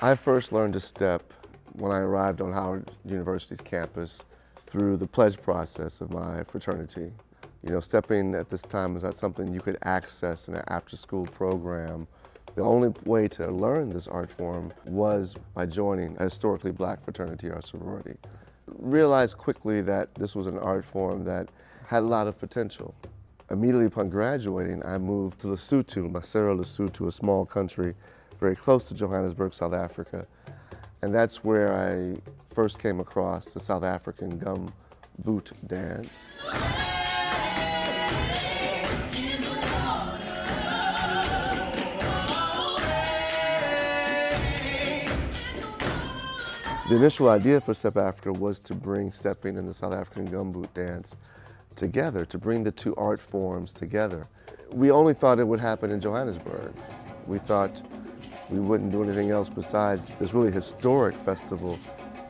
I first learned to step when I arrived on Howard University's campus through the pledge process of my fraternity. You know, stepping at this time was not something you could access in an after-school program. The only way to learn this art form was by joining a historically black fraternity or sorority. Realized quickly that this was an art form that had a lot of potential. Immediately upon graduating, I moved to Lesotho, Masero, Lesotho, a small country very close to Johannesburg, South Africa. And that's where I first came across the South African gum boot dance. The initial idea for Step Afrika was to bring stepping and the South African gumboot dance together, to bring the two art forms together. We only thought it would happen in Johannesburg. We thought we wouldn't do anything else besides this really historic festival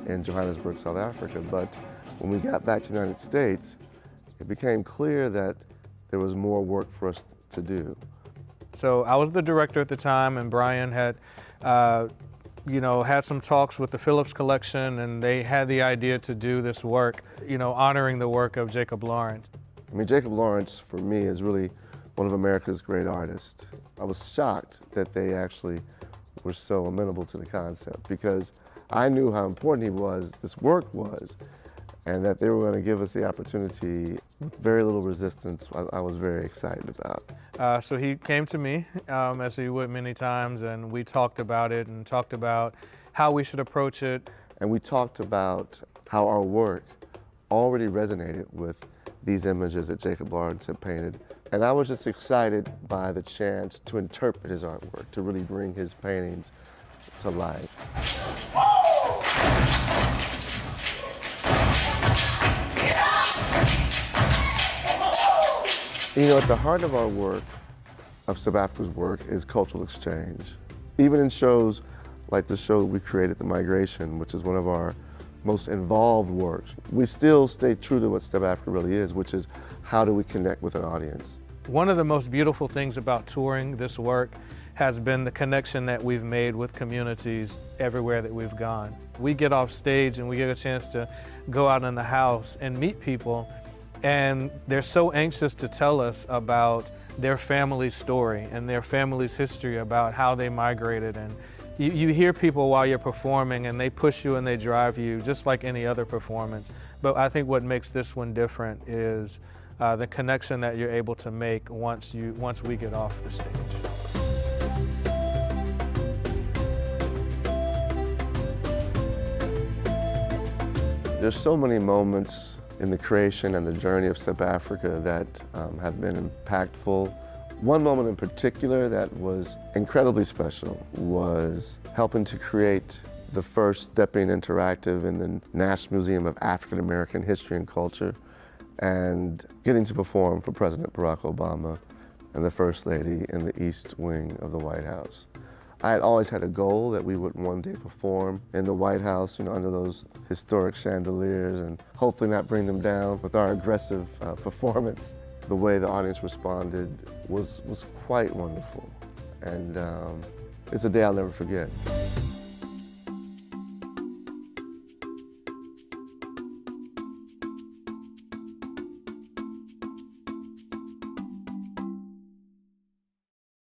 in Johannesburg, South Africa. But when we got back to the United States, it became clear that there was more work for us to do. So I was the director at the time, and Brian had had some talks with the Phillips Collection, and they had the idea to do this work, honoring the work of Jacob Lawrence. I mean, Jacob Lawrence, for me, is really one of America's great artists. I was shocked that they actually were so amenable to the concept, because I knew how important this work was, and that they were going to give us the opportunity with very little resistance. I was very excited about. So he came to me, as he would many times, and we talked about it and talked about how we should approach it. And we talked about how our work already resonated with these images that Jacob Lawrence had painted. And I was just excited by the chance to interpret his artwork, to really bring his paintings to life. At the heart of our work, of Step Afrika's work, is cultural exchange. Even in shows like the show we created, The Migration, which is one of our most involved works, we still stay true to what Step Afrika really is, which is how do we connect with an audience. One of the most beautiful things about touring this work has been the connection that we've made with communities everywhere that we've gone. We get off stage and we get a chance to go out in the house and meet people, and they're so anxious to tell us about their family's story and their family's history, about how they migrated. And you hear people while you're performing, and they push you and they drive you just like any other performance. But I think what makes this one different is the connection that you're able to make once we get off the stage. There's so many moments in the creation and the journey of Step Afrika that have been impactful. One moment in particular that was incredibly special was helping to create the first Stepping Interactive in the National Museum of African American History and Culture, and getting to perform for President Barack Obama and the First Lady in the East Wing of the White House. I had always had a goal that we would one day perform in the White House, under those historic chandeliers, and hopefully not bring them down with our aggressive performance. The way the audience responded was quite wonderful, and it's a day I'll never forget.